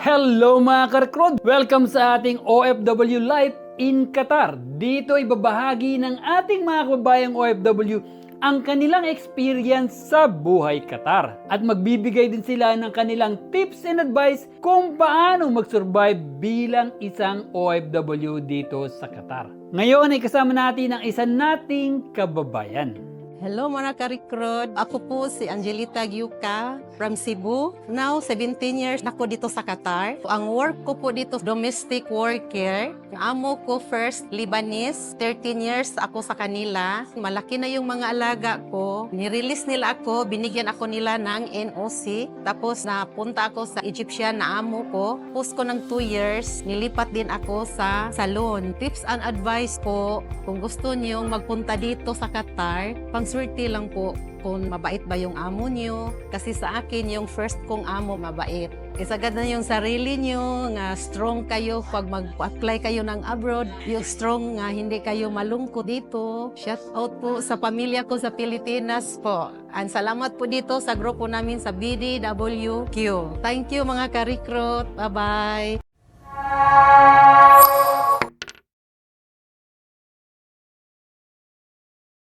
Hello mga ka-recruit! Welcome sa ating OFW Life in Qatar. Dito ay babahagi ng ating mga kababayang OFW ang kanilang experience sa buhay Qatar. At magbibigay din sila ng kanilang tips and advice kung paano mag-survive bilang isang OFW dito sa Qatar. Ngayon ay kasama natin ang isa nating kababayan. Hello mga ka-recruit. Ako po si Angelita Gyuka from Cebu. Now, 17 years na ako dito sa Qatar. Ang work ko po dito, domestic worker. Ang amo ko first, Lebanese. 13 years ako sa kanila. Malaki na yung mga alaga ko. Nirelease nila ako, binigyan ako nila ng NOC. Tapos napunta ako sa Egyptian na amo ko. Post ko ng 2 years, nilipat din ako sa salon. Tips and advice po, kung gusto niyong magpunta dito sa Qatar, swerte lang po kung mabait ba yung amo niyo. Kasi sa akin, yung first kong amo, mabait. Isagad na yung sarili niyo, nga strong kayo pag mag-apply kayo ng abroad. Yung strong nga hindi kayo malungkot dito. Shout out po sa pamilya ko sa Pilipinas po. And salamat po dito sa grupo namin sa BDWQ. Thank you mga ka-recruit. Bye-bye.